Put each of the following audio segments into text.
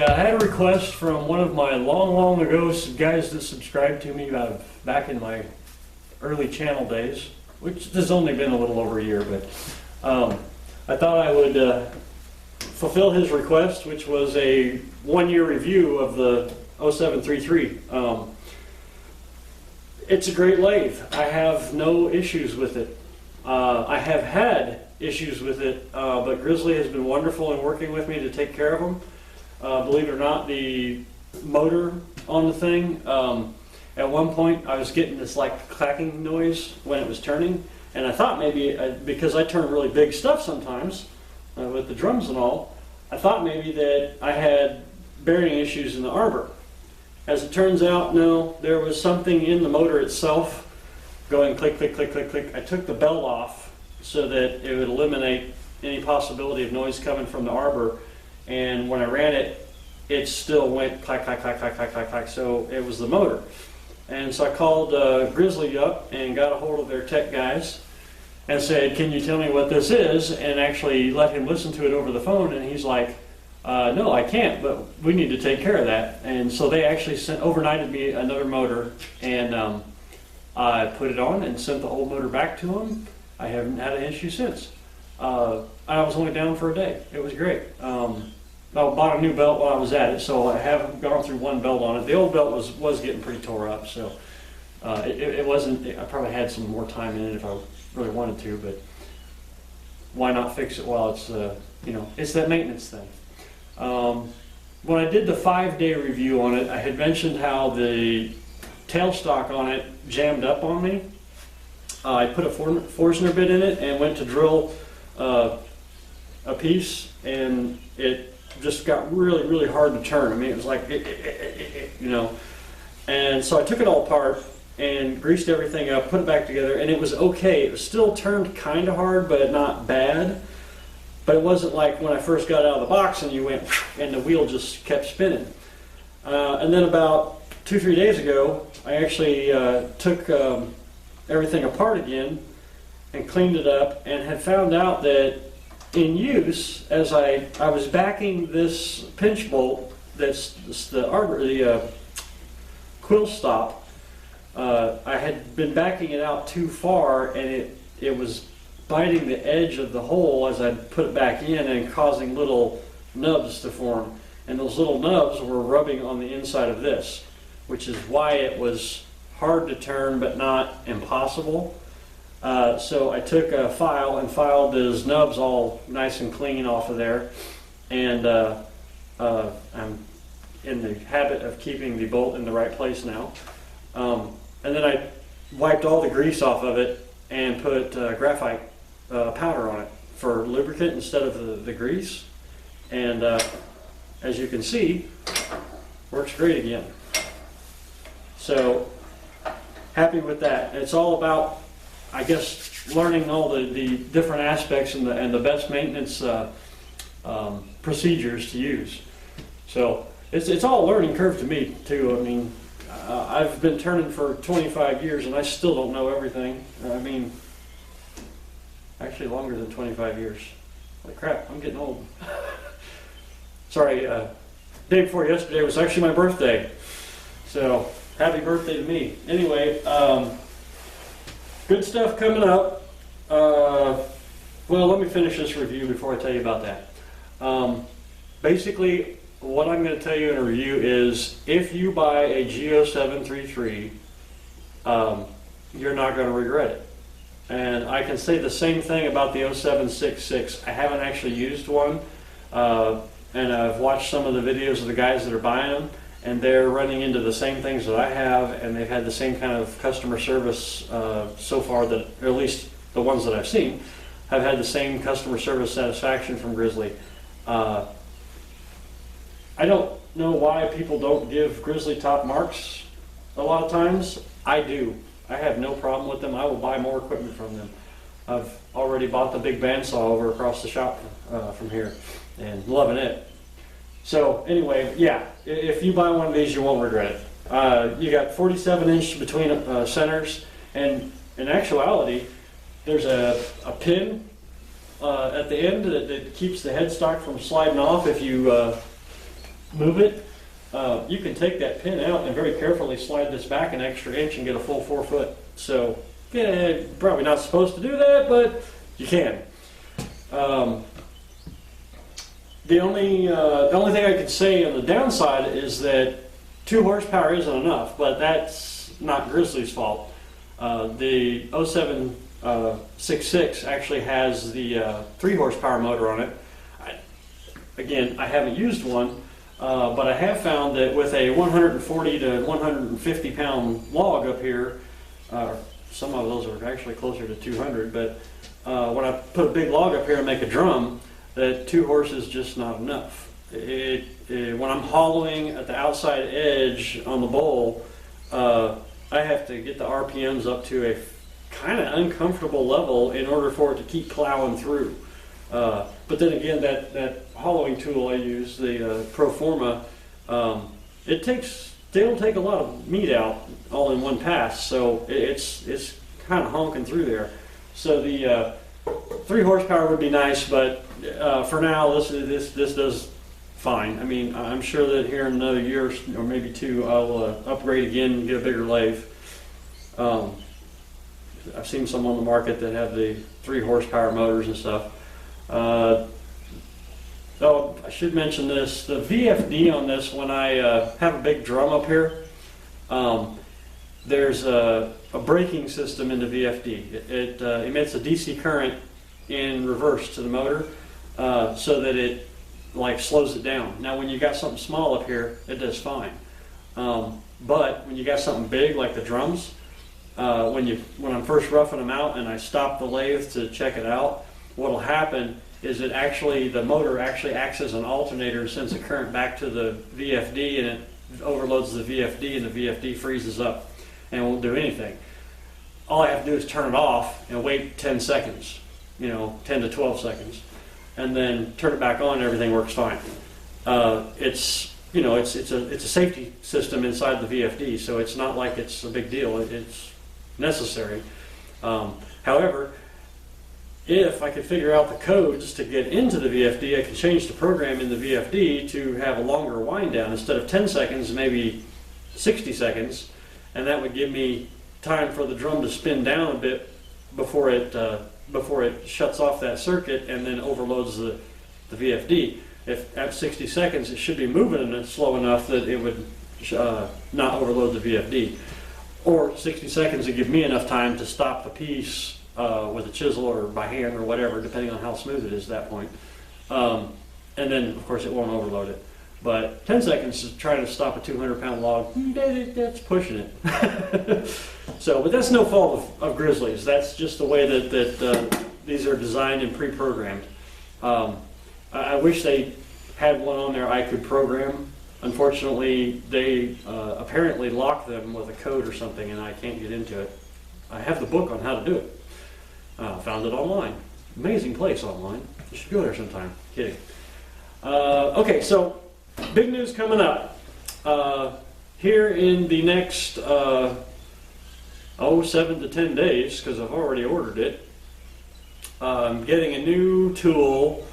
I had a request from one of my long ago guys that subscribed to me back in my early channel days, which has only been a little over a year, but I thought I would fulfill his request, which was a 1-year review of the 0733. It's a great lathe. I have no issues with it. I have had issues with it, but Grizzly has been wonderful in working with me to take care of them. Believe it or not, the motor on the thing, at one point I was getting this like clacking noise when it was turning, and I thought maybe, because I turn really big stuff sometimes with the drums and all, I thought maybe that I had bearing issues in the arbor. As it turns out, no, there was something in the motor itself going click, click, click, click, click. I took the belt off so that it would eliminate any possibility of noise coming from the arbor, and when I ran it, it still went clack, clack, clack, clack, clack, clack, clack, so it was the motor. And so I called Grizzly up and got a hold of their tech guys and said, can you tell me what this is? And actually let him listen to it over the phone, and he's like, no, I can't, but we need to take care of that. And so they actually overnighted me another motor, and I put it on and sent the old motor back to them. I haven't had an issue since. I was only down for a day. It was great. I bought a new belt while I was at it, so I haven't gone through one belt on it. The old belt was getting pretty tore up, so it wasn't. I probably had some more time in it if I really wanted to, but why not fix it while it's it's that maintenance thing. When I did the 5-day review on it, I had mentioned how the tailstock on it jammed up on me. I put a Forstner bit in it and went to drill a piece, and it just got really hard to turn. I mean, it was like, and so I took it all apart and greased everything up, put it back together, and it was okay. It was still turned kind of hard, but not bad. But it wasn't like when I first got out of the box and you went and the wheel just kept spinning. And then about 2-3 days ago, I actually took everything apart again and cleaned it up, and had found out that in use, as I was backing this pinch bolt, that's the quill stop, I had been backing it out too far, and it was biting the edge of the hole as I put it back in and causing little nubs to form. And those little nubs were rubbing on the inside of this, which is why it was hard to turn but not impossible. So I took a file and filed those nubs all nice and clean off of there, and I'm in the habit of keeping the bolt in the right place now. And then I wiped all the grease off of it and put graphite powder on it for lubricant instead of the grease, and as you can see, works great again. So happy with that. It's all about, I guess, learning all the different aspects and the best maintenance procedures to use. So it's all a learning curve to me too. I mean, I've been turning for 25 years and I still don't know everything. I mean, actually longer than 25 years. Like crap, I'm getting old. Sorry, day before yesterday was actually my birthday. So happy birthday to me. Anyway, good stuff coming up. Well, let me finish this review before I tell you about that. Basically, what I'm going to tell you in a review is, if you buy a G0733, you're not going to regret it. And I can say the same thing about the 0766. I haven't actually used one, and I've watched some of the videos of the guys that are buying them, and they're running into the same things that I have, and they've had the same kind of customer service so far, that, or at least the ones that I've seen, have had the same customer service satisfaction from Grizzly. I don't know why people don't give Grizzly top marks a lot of times. I do. I have no problem with them. I will buy more equipment from them. I've already bought the big bandsaw over across the shop from here and loving it. So anyway, yeah, if you buy one of these, you won't regret it. You got 47-inch between centers, and in actuality, there's a pin at the end that keeps the headstock from sliding off if you move it, you can take that pin out and very carefully slide this back an extra inch and get a full 4 foot. So, yeah, probably not supposed to do that, but you can. The only thing I could say on the downside is that 2 horsepower isn't enough, but that's not Grizzly's fault. The 0733 actually has the 3 horsepower motor on it. Again, I haven't used one, but I have found that with a 140 to 150 pound log up here, some of those are actually closer to 200, but when I put a big log up here and make a drum, that 2 horses is just not enough. When I'm hollowing at the outside edge on the bowl, I have to get the RPMs up to a kind of uncomfortable level in order for it to keep plowing through. But then again, that hollowing tool I use, the Proforma, they don't take a lot of meat out all in one pass, so it's kind of honking through there. So the 3 horsepower would be nice, but for now, this does fine. I mean, I'm sure that here in another year or maybe 2, I'll upgrade again and get a bigger lathe. I've seen some on the market that have the 3 horsepower motors and stuff. Oh, I should mention this. The VFD on this, when I have a big drum up here, there's a braking system in the VFD. It emits a DC current in reverse to the motor, so that it like slows it down. Now when you got something small up here, it does fine. But when you got something big like the drums, when I'm first roughing them out and I stop the lathe to check it out, what'll happen is the motor actually acts as an alternator and sends the current back to the VFD, and it overloads the VFD, and the VFD freezes up and won't do anything. All I have to do is turn it off and wait 10 seconds, 10 to 12 seconds, and then turn it back on and everything works fine. It's a safety system inside the VFD, so it's not like it's a big deal. It's necessary. However, if I could figure out the codes to get into the VFD, I could change the program in the VFD to have a longer wind down. Instead of 10 seconds, maybe 60 seconds, and that would give me time for the drum to spin down a bit before it shuts off that circuit and then overloads the VFD. If at 60 seconds it should be moving and slow enough that it would not overload the VFD. Or 60 seconds would give me enough time to stop the piece with a chisel or by hand or whatever, depending on how smooth it is at that point. And then, of course, it won't overload it. But 10 seconds is trying to stop a 200-pound log, that's pushing it. But that's no fault of Grizzlies. That's just the way that these are designed and pre-programmed. I wish they had one on there I could program. Unfortunately, they apparently lock them with a code or something, and I can't get into it. I have the book on how to do it. Found it online. Amazing place online. You should go there sometime. Kidding. Okay, so big news coming up. Here in the next 7 to 10 days, because I've already ordered it, I'm getting a new tool,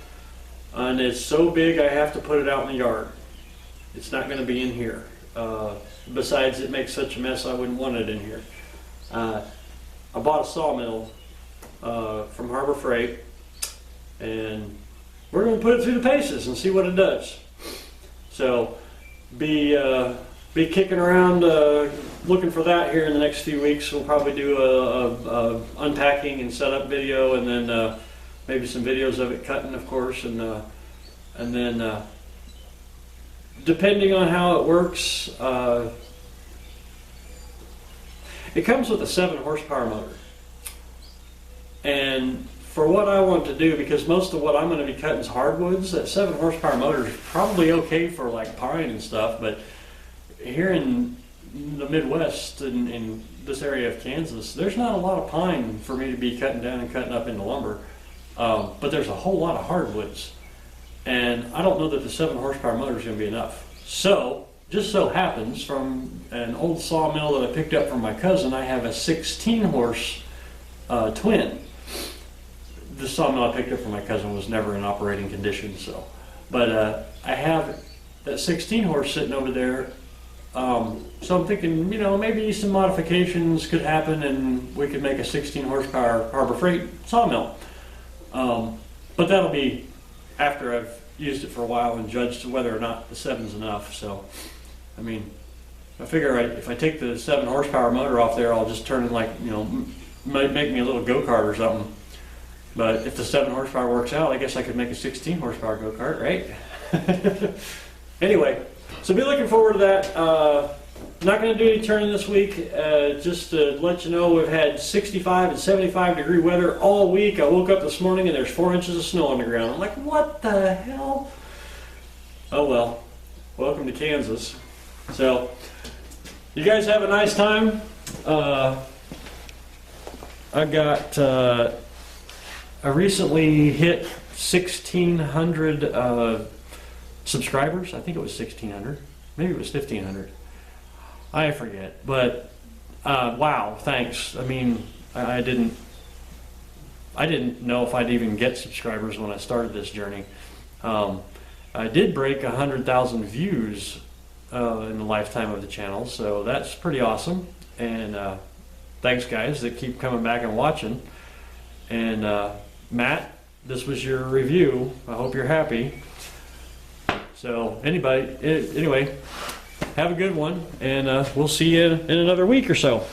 and it's so big I have to put it out in the yard. It's not going to be in here. Besides, it makes such a mess I wouldn't want it in here. I bought a sawmill from Harbor Freight, and we're going to put it through the paces and see what it does. So be kicking around looking for that here in the next few weeks. We'll probably do a unpacking and setup video, and then maybe some videos of it cutting, of course, and then depending on how it works, it comes with a 7 horsepower motor. And for what I want to do, because most of what I'm going to be cutting is hardwoods, that 7 horsepower motor is probably okay for like pine and stuff, but here in the Midwest and in this area of Kansas, there's not a lot of pine for me to be cutting down and cutting up into lumber, but there's a whole lot of hardwoods. And I don't know that the 7 horsepower motor is going to be enough. So, just so happens, from an old sawmill that I picked up from my cousin, I have a 16 horse twin. The sawmill I picked up from my cousin was never in operating condition, but I have that 16 horse sitting over there. So I'm thinking, you know, maybe some modifications could happen and we could make a 16 horsepower Harbor Freight sawmill. But that'll be after I've used it for a while and judged whether or not the 7's enough. So, I mean, I figure if I take the 7 horsepower motor off there, I'll just turn it like, you know, might make me a little go-kart or something. But if the 7 horsepower works out, I guess I could make a 16 horsepower go-kart, right? Anyway, so be looking forward to that. Not going to do any turning this week. Just to let you know, we've had 65 and 75 degree weather all week. I woke up this morning and there's 4 inches of snow on the ground. I'm like, what the hell? Oh well, welcome to Kansas. So, you guys have a nice time. I recently hit 1,600 subscribers. I think it was 1,600. Maybe it was 1,500. I forget. But wow, thanks. I mean, I didn't know if I'd even get subscribers when I started this journey. I did break 100,000 views in the lifetime of the channel, so that's pretty awesome. And thanks, guys, that keep coming back and watching. And Matt, this was your review. I hope you're happy. So anyway, have a good one, and we'll see you in another week or so.